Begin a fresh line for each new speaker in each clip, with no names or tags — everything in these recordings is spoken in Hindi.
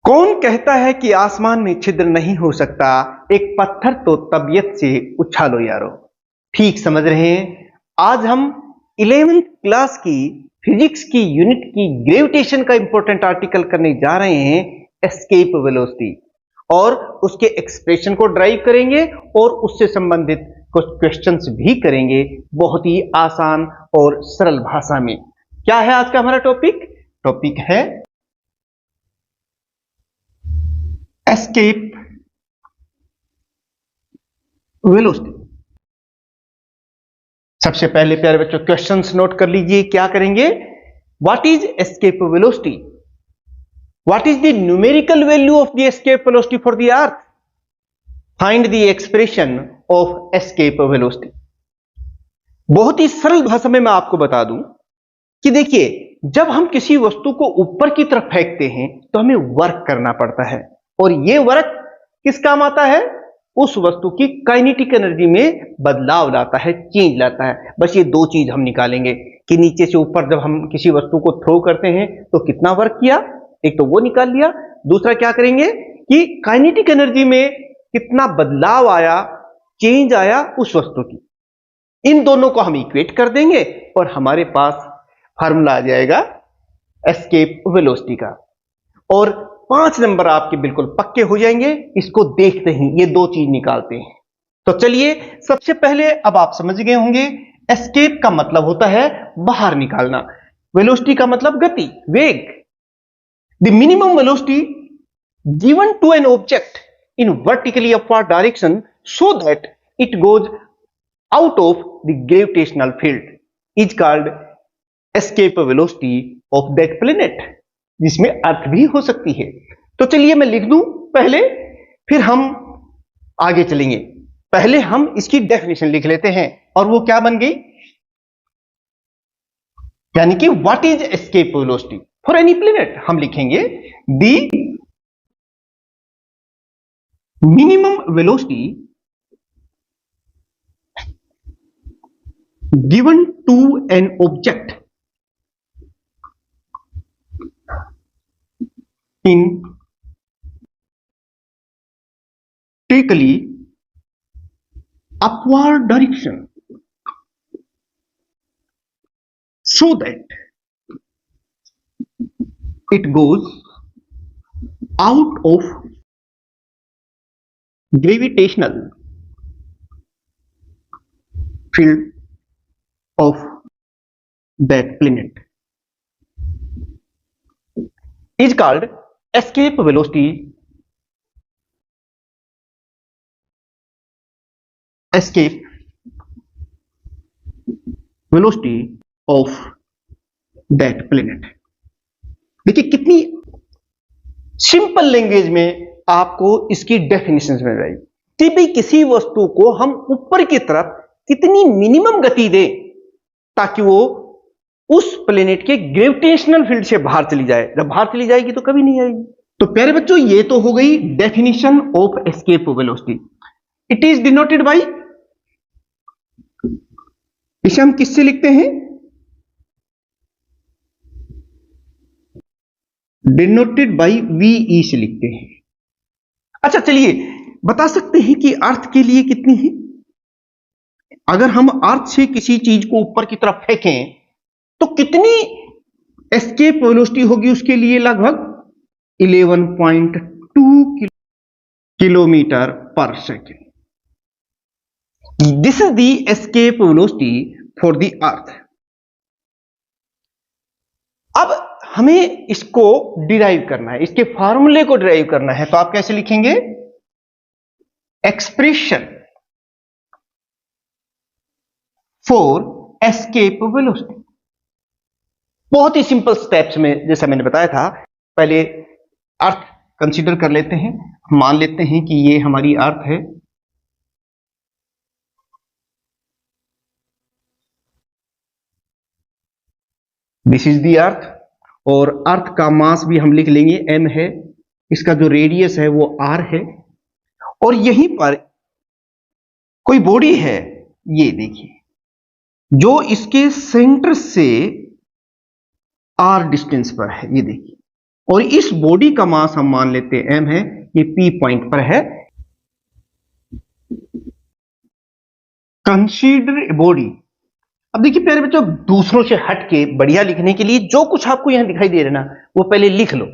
कौन कहता है कि आसमान में छिद्र नहीं हो सकता, एक पत्थर तो तबीयत से उछालो यारो। ठीक समझ रहे हैं। आज हम 11th क्लास की फिजिक्स की यूनिट की ग्रेविटेशन का इंपॉर्टेंट आर्टिकल करने जा रहे हैं, एस्केप वेलोसिटी, और उसके एक्सप्रेशन को ड्राइव करेंगे और उससे संबंधित कुछ क्वेश्चंस भी करेंगे बहुत ही आसान और सरल भाषा में। क्या है आज का हमारा टॉपिक है एस्केप वेलोसिटी। सबसे पहले प्यारे बच्चों क्वेश्चंस नोट कर लीजिए। क्या करेंगे? What is escape velocity? What is the numerical value of the escape velocity for the earth? Find the expression of escape velocity. बहुत ही सरल भाषा में मैं आपको बता दूं कि देखिए, जब हम किसी वस्तु को ऊपर की तरफ फेंकते हैं तो हमें वर्क करना पड़ता है, और यह वर्क किस काम आता है? उस वस्तु की काइनेटिक एनर्जी में बदलाव लाता है, चेंज लाता है। बस ये दो चीज हम निकालेंगे कि नीचे से ऊपर जब हम किसी वस्तु को थ्रो करते हैं तो कितना वर्क किया, एक तो वो निकाल लिया। दूसरा क्या करेंगे कि काइनेटिक एनर्जी में कितना बदलाव आया, चेंज आया उस वस्तु की। इन दोनों को हम इक्वेट कर देंगे और हमारे पास फार्मूला आ जाएगा एस्केप वेलोसिटी का, और 5 नंबर आपके बिल्कुल पक्के हो जाएंगे इसको देखते ही ये दो चीज निकालते हैं। तो चलिए, सबसे पहले अब आप समझ गए होंगे एस्केप का मतलब होता है बाहर निकालना, वेलोसिटी का मतलब गति, वेग। The minimum velocity given to an object in vertically upward direction so that it goes out of the gravitational field is called escape velocity of that planet, जिसमें अर्थ भी हो सकती है। तो चलिए मैं लिख दूं पहले, फिर हम आगे चलेंगे। पहले हम इसकी डेफिनेशन लिख लेते हैं, और वो क्या बन गई, यानी कि what is escape velocity for any planet. हम लिखेंगे the minimum velocity given to an object in vertically upward direction so that it goes out of gravitational field of that planet is called escape velocity of that planet। देखिए कितनी सिंपल लैंग्वेज में आपको इसकी डेफिनेशन मिल रही कि भाई किसी वस्तु को हम ऊपर की तरफ कितनी मिनिमम गति दें ताकि वो उस प्लेनेट के ग्रेविटेशनल फील्ड से बाहर चली जाए। जब बाहर चली जाएगी तो कभी नहीं आएगी। तो प्यारे बच्चों, ये तो हो गई definition of escape velocity. It is denoted by, इसे हम किससे लिखते हैं? डिनोटेड बाय वीई से लिखते हैं। अच्छा चलिए, बता सकते हैं कि अर्थ के लिए कितनी है? अगर हम अर्थ से किसी चीज को ऊपर की तरफ फेंकें तो कितनी एस्केप वेलोसिटी होगी उसके लिए? लगभग 11.2 किलोमीटर पर second. This is the escape velocity for the earth. अब हमें इसको डिराइव करना है, इसके फार्मूले को डिराइव करना है, तो आप कैसे लिखेंगे? Expression for escape velocity. बहुत ही सिंपल स्टेप्स में, जैसा मैंने बताया था, पहले अर्थ कंसीडर कर लेते हैं। मान लेते हैं कि ये हमारी अर्थ है, दिस इज दी अर्थ, और अर्थ का मास भी हम लिख लेंगे m है, इसका जो रेडियस है वो r है, और यहीं पर कोई बॉडी है, ये देखिए, जो इसके सेंटर से r डिस्टेंस पर है, ये देखिए, और इस बॉडी का मास हम मान लेते हैं m है, ये p पॉइंट पर है। Consider body. अब देखिए प्यारे बच्चों, दूसरों से हटके बढ़िया लिखने के लिए जो कुछ आपको यहां दिखाई दे रहा है ना, वो पहले लिख लो।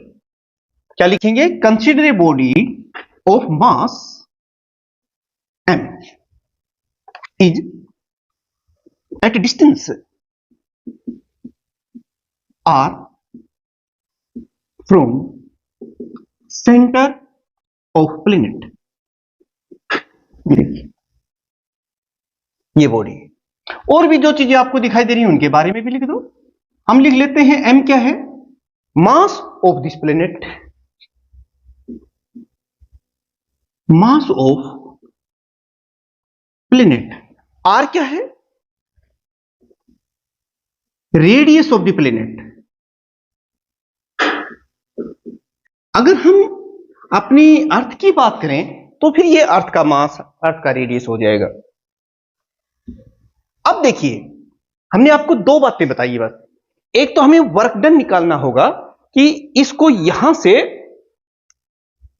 क्या लिखेंगे? Consider a body of mass m is at a distance r from center of planet। ये बॉडी है। और भी जो चीजें आपको दिखाई दे रही हैं उनके बारे में भी लिख दो। हम लिख लेते हैं m क्या है? Mass of this planet, mass of planet. r क्या है? Radius of the planet. अगर हम अपनी अर्थ की बात करें तो फिर ये अर्थ का मास, अर्थ का रेडियस हो जाएगा। अब देखिए, हमने आपको दो बातें बताई बस। एक तो हमें वर्क डन निकालना होगा कि इसको यहां से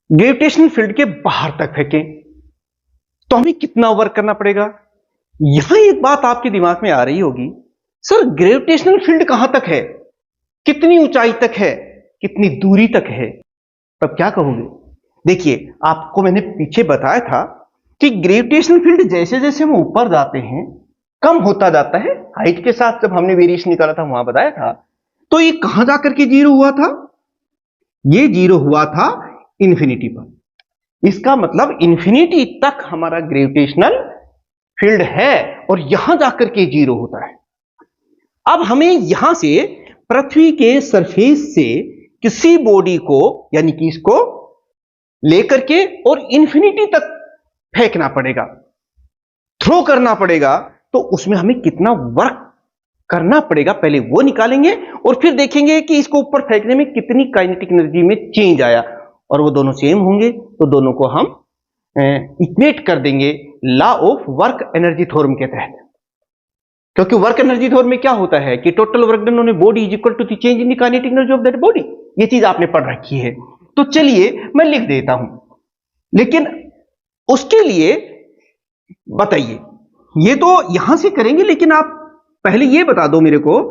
ग्रेविटेशनल फील्ड के बाहर तक फेंकें, तो हमें कितना वर्क करना पड़ेगा। यहां एक बात आपके दिमाग में आ रही होगी, सर ग्रेविटेशनल फील्ड कहां तक है, कितनी ऊंचाई तक है, कितनी दूरी तक है, तब क्या कहोगे? देखिए, आपको मैंने पीछे बताया था कि ग्रेविटेशनल फील्ड जैसे जैसे हम ऊपर जाते हैं कम होता जाता है हाइट के साथ। जब हमने वेरिएशन निकाला था वहां बताया था। तो ये कहां जाकर के जीरो हुआ था? ये जीरो हुआ था इंफिनिटी पर। इसका मतलब इंफिनिटी तक हमारा ग्रेविटेशनल फील्ड है और यहां जाकर के जीरो होता है। अब हमें यहां से पृथ्वी के सरफेस से किसी बॉडी को, यानी कि इसको लेकर के और इंफिनिटी तक फेंकना पड़ेगा, थ्रो करना पड़ेगा। तो उसमें हमें कितना वर्क करना पड़ेगा पहले वो निकालेंगे और फिर देखेंगे कि इसको ऊपर फेंकने में कितनी काइनेटिक एनर्जी में चेंज आया। और वो दोनों सेम होंगे तो दोनों को हम इक्वेट कर देंगे law of work energy theorem के तहत। क्योंकि वर्क एनर्जी थ्योरम में क्या होता है कि total work done on a body is equal to the change in the kinetic energy of that body. ये चीज आपने पढ़ रखी है। तो चलिए मैं लिख देता हूं, लेकिन उसके लिए बताइए, ये तो यहां से करेंगे, लेकिन आप पहले ये बता दो मेरे को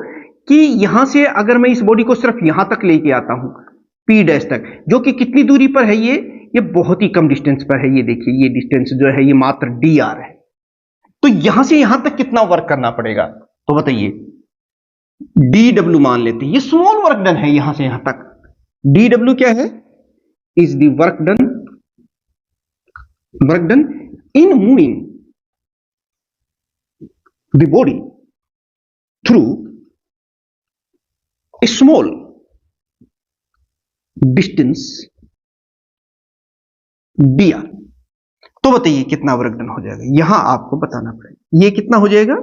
कि यहां से अगर मैं इस बॉडी को सिर्फ यहां तक लेके आता हूं, P डैश तक, जो कि कितनी दूरी पर है? ये बहुत ही कम डिस्टेंस पर है। ये देखिए, ये डिस्टेंस जो है ये मात्र dr है। तो यहां से यहां तक कितना वर्क करना पड़ेगा? तो बताइए, dw मान लेते हैं, ये स्मॉल वर्क डन है यहां से यहां तक। dw क्या है? Is the work done in moving the body through a small distance dr। तो बताइए कितना वर्क डन हो जाएगा? यहां आपको बताना पड़ेगा ये कितना हो जाएगा,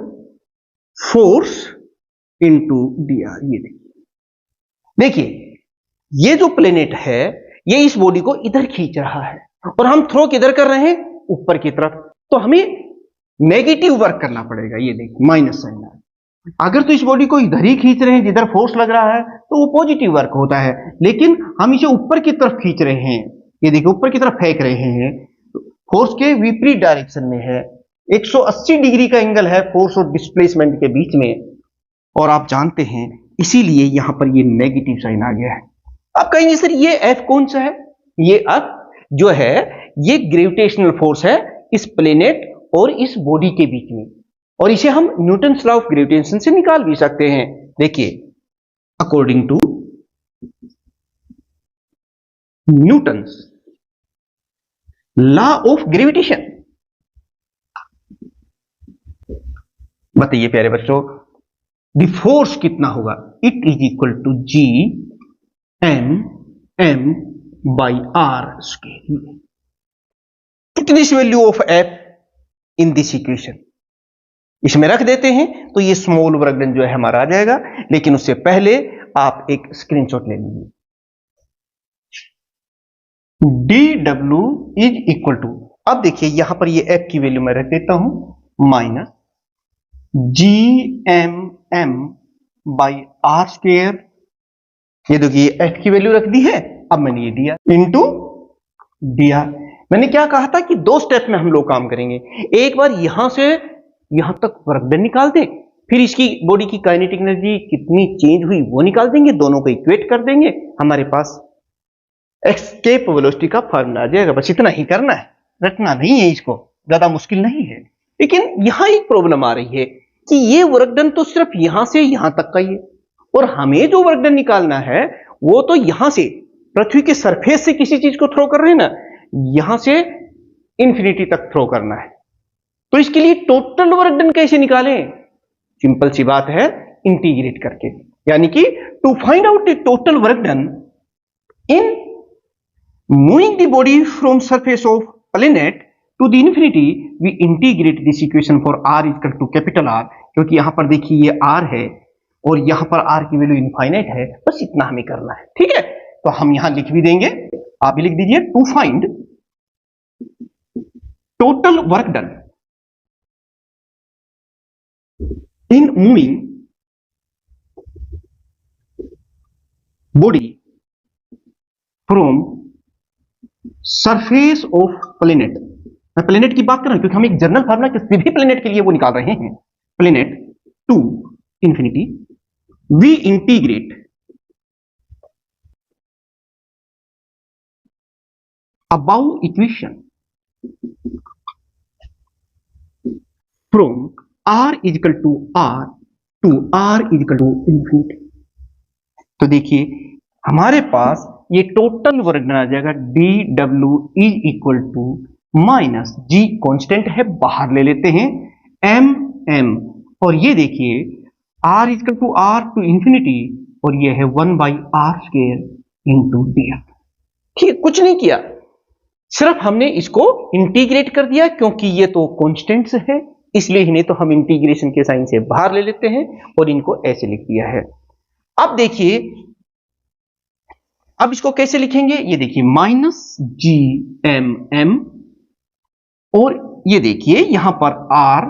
फोर्स इंटू dr। ये देखिए, ये जो प्लेनेट है ये इस बॉडी को इधर खींच रहा है और हम थ्रो किधर कर रहे हैं? ऊपर की तरफ। तो हमें नेगेटिव वर्क करना पड़ेगा। ये देखिए, माइनस साइन है। अगर तो इस बॉडी को इधर ही खींच रहे हैं जिधर फोर्स लग रहा है तो वो पॉजिटिव वर्क होता है, लेकिन हम इसे ऊपर की तरफ खींच रहे हैं, ये देखिए ऊपर की तरफ फेंक रहे हैं, फोर्स के विपरीत डायरेक्शन में है। 180 डिग्री का एंगल है फोर्स और डिस्प्लेसमेंट के बीच में, और आप जानते हैं इसीलिए यहां पर ये नेगेटिव साइन आ गया है। आप कहेंगे सर ये एफ कौन सा है? ये एफ जो है ये ग्रेविटेशनल फोर्स है इस प्लेनेट और इस बॉडी के बीच में, और इसे हम न्यूटन्स लॉ ऑफ ग्रेविटेशन से निकाल भी सकते हैं। देखिए, according to Newton's law of gravitation, बताइए प्यारे बच्चों, द फोर्स कितना होगा? It is equal to G M M by R square. Put this value of F in this equation, इसमें रख देते हैं तो ये स्मॉल वर्क डन जो है हमारा आ जाएगा। लेकिन उससे पहले आप एक स्क्रीनशॉट ले लीजिए। dw इज इक्वल टू, अब देखिए यहां पर ये f की वैल्यू मैं रख देता हूं minus G M M by R square ये देखिए एफ की वैल्यू रख दी है, अब मैंने ये दिया इनटू दिया। मैंने क्या कहा था कि दो स्टेप में हम लोग काम करेंगे, एक बार यहां से यहां तक वर्क डन निकाल दें, फिर इसकी बॉडी की काइनेटिक एनर्जी कितनी चेंज हुई वो निकाल देंगे, दोनों को इक्वेट कर देंगे, हमारे पास एस्केप वेलोसिटी का फॉर्मूला आ जाएगा। बस इतना ही करना है, रटना नहीं है, इसको ज्यादा मुश्किल नहीं है। लेकिन यहां एक प्रॉब्लम आ रही है कि ये वर्क डन तो सिर्फ यहां से यहां तक का ही है, और हमें जो वर्क डन निकालना है वो तो यहां से पृथ्वी के सरफेस से किसी चीज को थ्रो कर रहे हैं ना, यहां से इंफिनिटी तक थ्रो करना है। तो इसके लिए टोटल वर्क डन कैसे निकालें? सिंपल सी बात है, इंटीग्रेट करके। यानी कि to find out the total work done in moving the body from surface of planet to the infinity, we integrate this equation for R equal to capital R, क्योंकि यहां पर देखिए ये आर है और यहां पर आर की वैल्यू इनफाइनाइट है। बस इतना हमें करना है, ठीक है। तो हम यहां लिख भी देंगे, आप भी लिख दीजिए, to find total work done in moving body from surface of planet. मैं प्लेनेट की बात कर रहा हूं क्योंकि हम एक जनरल फार्मूला किसी भी प्लेनेट के लिए वो निकाल रहे हैं, planet to infinity, we integrate above equation from r is equal to r to r is equal to infinity। तो देखिए हमारे पास ये टोटल वर्क डन आ जाएगा, D W is equal to minus G constant है, बाहर ले लेते हैं, एम एम, और ये देखिए r is equal to r to infinity, और ये है 1/r² इंटू डी। ठीक, कुछ नहीं किया, सिर्फ हमने इसको इंटीग्रेट कर दिया, क्योंकि ये तो कॉन्स्टेंट्स है, इसलिए इन्हें तो हम इंटीग्रेशन के साइन से बाहर ले लेते हैं और इनको ऐसे लिख दिया है। अब देखिए, अब इसको कैसे लिखेंगे, ये देखिए माइनस जी एम एम, और ये देखिए यहां पर आर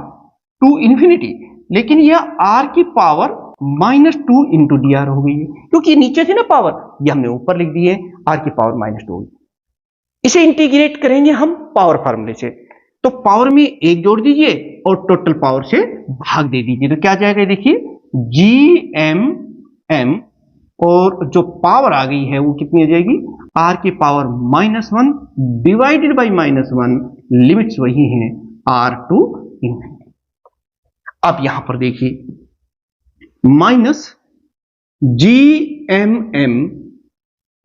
टू इंफिनिटी, लेकिन यह आर की पावर -2 इंटू डी आर हो गई है, क्योंकि नीचे थी ना पावर, ये हमने ऊपर लिख दिए आर की पावर -2। इसे इंटीग्रेट करेंगे हम पावर फार्मूले से, तो पावर में एक जोड़ दीजिए और टोटल पावर से भाग दे दीजिए, तो क्या जाएगा, देखिए जी एम एम, और जो पावर आ गई है वो कितनी आ जाएगी, आर की पावर -1 डिवाइडेड बाई -1, लिमिट्स वही हैं आर टू इंफिनिटी। अब यहां पर देखिए minus G M M,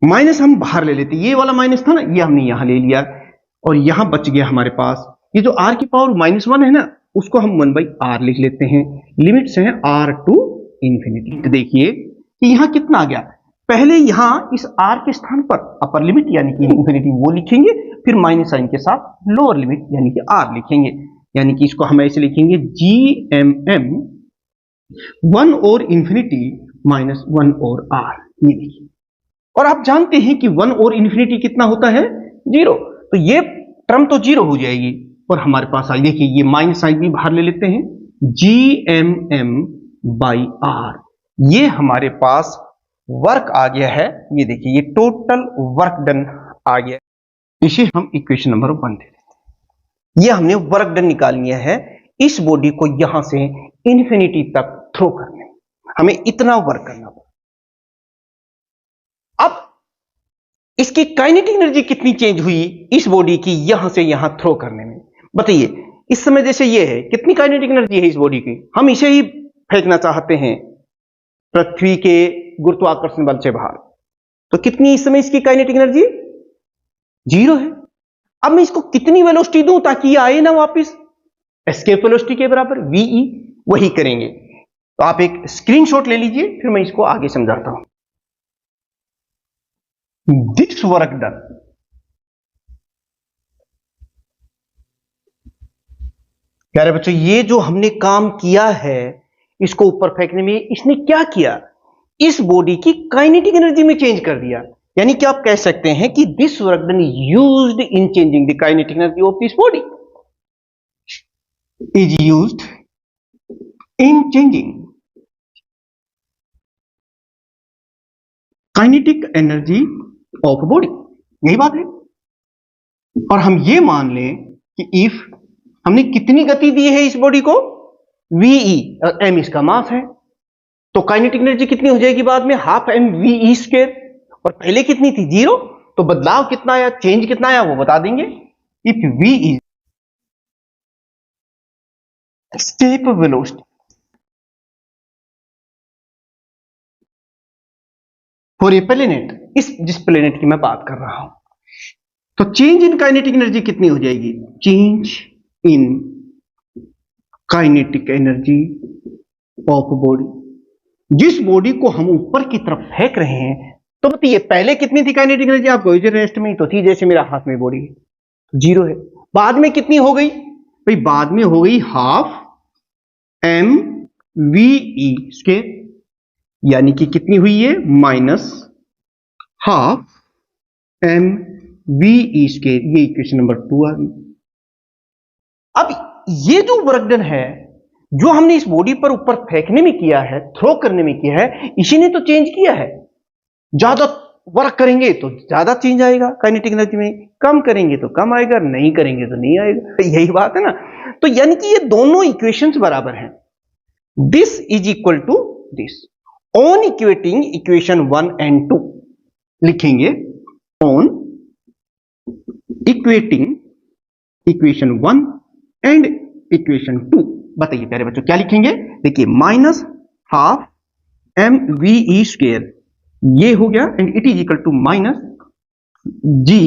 minus हम बाहर ले लेते, ये वाला माइनस था ना, ये हमने यहां ले लिया, और यहां बच गया हमारे पास ये जो r की पावर -1 है ना, उसको हम 1/r लिख लेते हैं, लिमिट्स हैं r टू इंफिनिटी। तो देखिए कि यहां कितना आ गया, पहले यहां इस r के स्थान पर अपर लिमिट यानी कि इंफिनिटी वो लिखेंगे, फिर माइनस साइन के साथ लोअर लिमिट यानी कि r लिखेंगे, यानी कि इसको हम ऐसे लिखेंगे जी एम एम 1 और इंफिनिटी -1 और r, ये देखिए। और आप जानते हैं कि 1 और इंफिनिटी कितना होता है, 0, तो ये टर्म तो 0 हो जाएगी, और हमारे पास आई, देखिए ये माइनस साइन भी बाहर ले लेते हैं, G M M by R, ये हमारे पास वर्क आ गया है। ये देखिए ये टोटल वर्क डन आ गया, इसे हम इक्वेशन नंबर 1 दे देते हैं। ये हमने वर्क डन निकाल लिया है, इस बॉडी को यहां से इंफिनिटी तक थ्रो करने, हमें इतना वर्क करना पड़ा। अब इसकी काइनेटिक एनर्जी कितनी चेंज हुई इस बॉडी की यहां से यहां थ्रो करने में, बताइए। इस समय जैसे ये है, कितनी काइनेटिक एनर्जी है इस बॉडी की, हम इसे ही फेंकना चाहते हैं पृथ्वी के गुरुत्वाकर्षण बल से बाहर, तो कितनी इस समय इसकी काइनेटिक एनर्जी, 0 है। अब मैं इसको कितनी वेलोसिटी दूं ताकि ये आए ना वापस, एस्केप वेलोसिटी के बराबर वीई, वही करेंगे। तो आप एक स्क्रीनशॉट ले लीजिए, फिर मैं इसको आगे समझाता हूं। दिस वर्क डन, प्यारे बच्चों, ये जो हमने काम किया है इसको ऊपर फेंकने में, इसने क्या किया, इस बॉडी की काइनेटिक एनर्जी में चेंज कर दिया। यानी कि आप कह सकते हैं कि this work done used in changing the kinetic energy of this body, is used in changing kinetic energy of body, यही बात है। और हम ये मान लें कि इफ हमने कितनी गति दी है इस बॉडी को, वीई, और एम इसका मास है, तो काइनेटिक एनर्जी कितनी हो जाएगी बाद में, हाफ एम वी स्क्वायर, और पहले कितनी थी, 0। तो बदलाव कितना आया, चेंज कितना आया, वो बता देंगे। If V is escape velocity for a planet, जिस प्लेनेट की मैं बात कर रहा हूं, तो चेंज इन काइनेटिक एनर्जी कितनी हो जाएगी, change in kinetic energy of body, जिस बॉडी को हम ऊपर की तरफ फेंक रहे हैं। तो बताइए पहले कितनी थी काइनेटिक एनर्जी, आपको रेस्ट में ही तो थी, जैसे मेरा हाथ में बॉडी है, 0 है। बाद में कितनी हो गई भाई, बाद में हो गई half M V E square, यानी कि कितनी हुई है, minus half M V E square, ये इक्वेशन नंबर 2 आ गई। अब ये जो वर्क डन है, जो हमने इस बॉडी पर ऊपर फेंकने में किया है, थ्रो करने में किया है, इसी ने तो चेंज किया है। ज्यादा वर्क करेंगे तो ज्यादा चेंज आएगा काइनेटिक एनर्जी में, कम करेंगे तो कम आएगा, नहीं करेंगे तो नहीं आएगा, यही बात है ना। तो यानी कि ये दोनों इक्वेशंस बराबर हैं। This is equal to this. On equating equation 1 and 2 लिखेंगे, on equating equation 1 and equation 2। बताइए प्यारे बच्चों क्या लिखेंगे, देखिए minus half M V E square, ये हो गया, and it is equal to minus G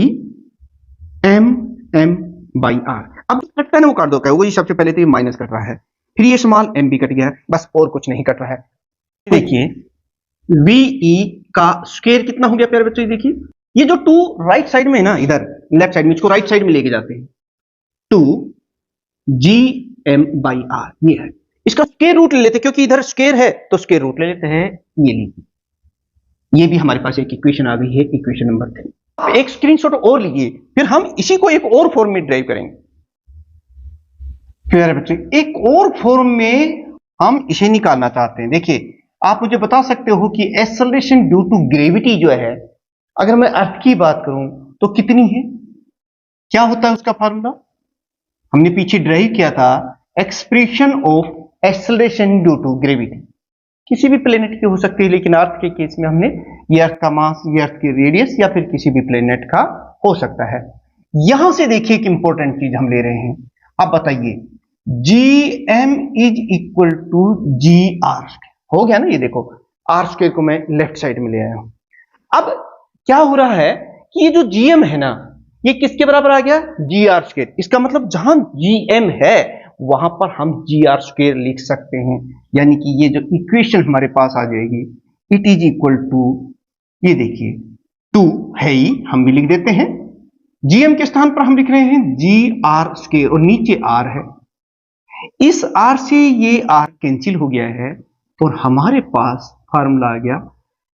M M by R. अब कटता है ना, वो काट दो, क्या वो सबसे पहले तो ये माइनस कट रहा है, फिर ये स्मॉल एम भी कट गया है, बस और कुछ नहीं कट रहा है। देखिए वीई का स्क्वायर कितना हो गया प्यारे बच्चों, देखिए ये जो 2 राइट साइड में है ना, इधर लेफ्ट साइड में, इसको राइट साइड में लेके जाते हैं, 2 जी एम बाई आर, ये है। इसका स्क्वायर रूट ले लेते हैं, क्योंकि इधर स्क्वायर है तो स्क्वायर रूट ले लेते हैं, ये लीजिए, ये भी हमारे पास एक इक्वेशन आ गई है, इक्वेशन नंबर 3। एक स्क्रीनशॉट और लीजिए, फिर हम इसी को एक और फॉर्म में ड्राइव करेंगे। प्यारे बच्चे एक और फॉर्म में हम इसे निकालना चाहते हैं। देखिए आप मुझे बता सकते हो कि एक्सेलरेशन ड्यू टू ग्रेविटी जो है, अगर मैं अर्थ की बात करूं तो कितनी है, क्या होता है उसका फार्मूला, हमने पीछे ड्राइव किया था, expression of acceleration due to gravity. किसी भी प्लेनेट की हो सकती है, लेकिन अर्थ के केस में हमने ये अर्थ का मास, ये अर्थ की रेडियस, या फिर किसी भी प्लेनेट का हो सकता है। यहां से देखिए एक इंपॉर्टेंट चीज हम ले रहे हैं, आप बताइए G M is equal to G R, हो गया ना, ये देखो आर स्क्वायर को मैं लेफ्ट साइड में ले आया हूं। अब क्या हो रहा है कि ये जो जीएम है ना, ये किसके बराबर आ गया, जी आर स्क्वायर। इसका मतलब जहां जीएम है वहां पर हम जी आर स्क्वायर लिख सकते हैं, यानी कि ये जो इक्वेशन हमारे पास आ जाएगी, इट इज इक्वल टू, ये देखिए 2 है ही, हम भी लिख देते हैं, जीएम के स्थान पर हम लिख रहे हैं जी आर स्क्वायर, और नीचे आर है, इस आर से ये आर कैंसिल हो गया है, और हमारे पास फार्मूला आ गया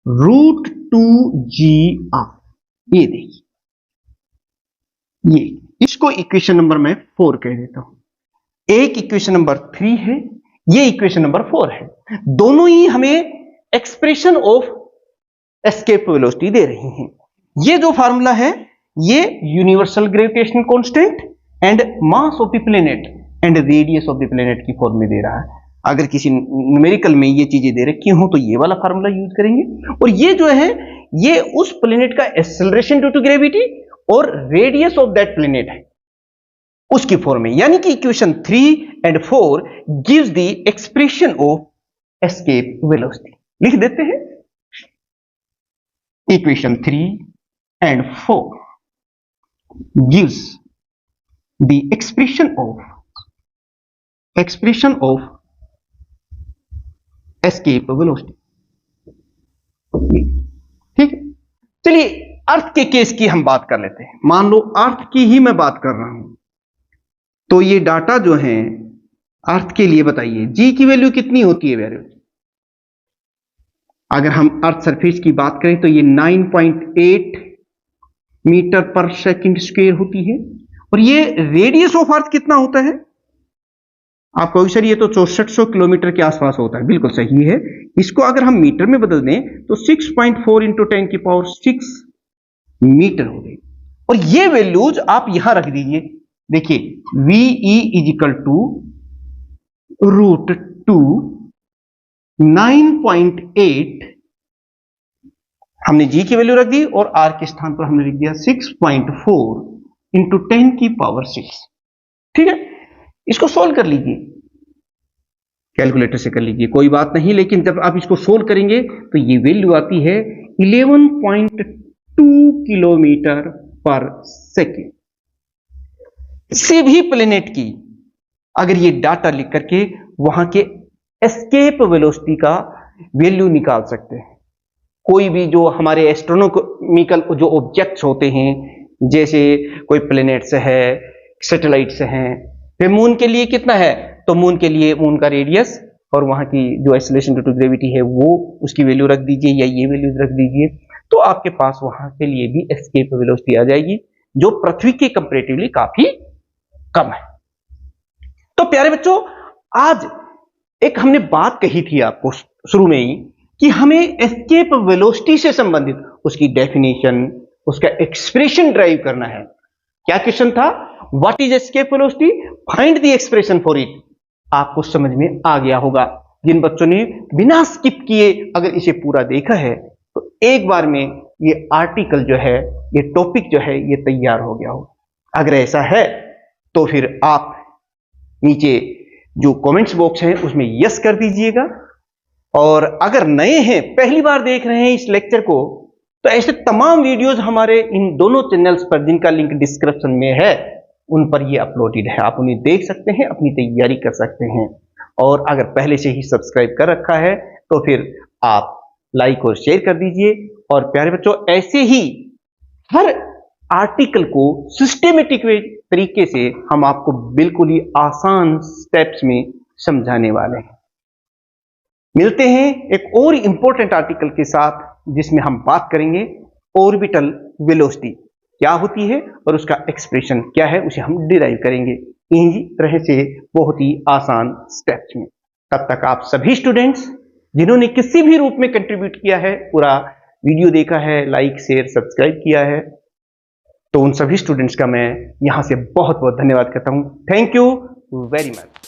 √2GR। ये देखिए, ये इसको इक्वेशन नंबर मैं 4 कह देता हूं। एक इक्वेशन नंबर 3 है, ये इक्वेशन नंबर 4 है। दोनों ही हमें एक्सप्रेशन ऑफ एस्केप वेलोसिटी दे रही हैं। ये जो फार्मूला है, ये universal gravitational constant and mass of the planet and radius of the planet की फॉर्म में दे रहा है। अगर किसी न्यूमेरिकल में ये चीजें दे रखी हो तो ये वाला फार्मूला यूज करेंगे, और ये जो है ये उस प्लेनेट का एक्सेलरेशन ड्यू टू ग्रेविटी और रेडियस ऑफ दैट प्लेनेट है, उसकी फॉर्म में, यानी कि equation 3 and 4 gives the expression of escape velocity. लिख देते हैं, equation 3 and 4 gives the expression of escape velocity. ठीक है, चलिए अर्थ के केस की हम बात कर लेते हैं। मान लो अर्थ की ही मैं बात कर रहा हूं, तो ये डाटा जो है अर्थ के लिए बताइए, जी की वैल्यू कितनी होती है वैल्यू, अगर हम अर्थ सरफेस की बात करें तो ये 9.8 मीटर पर सेकंड स्क्वायर होती है, और ये रेडियस ऑफ अर्थ कितना होता है, आप कहोगे सर ये तो 6400 किलोमीटर के आसपास होता है, बिल्कुल सही है। इसको अगर हम मीटर में बदल दें तो 6.4 इंटू 10 की पावर 6 मीटर हो गई। और ये वैल्यूज आप यहां रख दीजिए। देखिए VE इज इक्वल टू √2 9.8, हमने G की वैल्यू रख दी और R के स्थान पर हमने लिख दिया 6.4 इंटू 10 की पावर 6। ठीक है, इसको सोल्व कर लीजिए, कैलकुलेटर से कर लीजिए, कोई बात नहीं। लेकिन जब आप इसको सोल्व करेंगे तो ये वैल्यू आती है 11.2 किलोमीटर पर सेकेंड। किसी भी प्लेनेट की अगर ये डाटा लिख करके वहां के एस्केप वेलोसिटी का वैल्यू निकाल सकते हैं। कोई भी जो हमारे एस्ट्रोनॉमिकल जो ऑब्जेक्ट्स होते हैं, जैसे कोई प्लेनेट्स है, सैटेलाइट्स हैं, वे मून के लिए कितना है, तो मून के लिए मून का रेडियस और वहां की जो एक्सेलरेशन ड्यू टू ग्रेविटी है वो उसकी वैल्यू रख दीजिए या ये वैल्यू रख दीजिए, तो आपके पास वहां के लिए भी एस्केप वेलोसिटी आ जाएगी जो पृथ्वी के कंपैरेटिवली काफी कम है। तो प्यारे बच्चों, आज एक हमने बात कही थी आपको शुरू में ही कि हमें एस्केप वेलोसिटी से संबंधित उसकी डेफिनेशन, उसका एक्सप्रेशन ड्राइव करना है। क्या क्वेश्चन था? What is escape velocity, find the expression for it. आपको समझ में आ गया होगा। जिन बच्चों ने बिना स्किप किए अगर इसे पूरा देखा है तो एक बार में ये आर्टिकल जो है, ये टॉपिक जो है, ये तैयार हो गया हो। अगर ऐसा है तो फिर आप नीचे जो कमेंट्स बॉक्स है उसमें यस कर दीजिएगा। और अगर नए हैं, पहली बार देख रहे हैं इस लेक्चर को, तो ऐसे तमाम वीडियोस हमारे इन दोनों चैनल्स पर, जिनका लिंक डिस्क्रिप्शन में है, उन पर ये अपलोडेड है। आप उन्हें देख सकते हैं, अपनी तैयारी कर सकते हैं। और अगर पहले से ही सब्सक्राइब कर रखा है तो फिर आप लाइक और शेयर कर दीजिए। और प्यारे बच्चों, ऐसे ही हर आर्टिकल को सिस्टेमेटिक तरीके से हम आपको बिल्कुल ही आसान स्टेप्स में समझाने वाले हैं। मिलते हैं एक और इंपॉर्टेंट आर्टिकल के साथ, जिसमें हम बात करेंगे ऑर्बिटल वेलोसिटी क्या होती है और उसका एक्सप्रेशन क्या है, उसे हम डिराइव करेंगे इन्हीं तरह से बहुत ही आसान स्टेप्स में। तब तक आप सभी स्टूडेंट्स जिन्होंने किसी भी रूप में कंट्रीब्यूट किया है, पूरा वीडियो देखा है, लाइक शेयर सब्सक्राइब किया है, तो उन सभी स्टूडेंट्स का मैं यहां से बहुत बहुत धन्यवाद करता हूं। Thank you very much.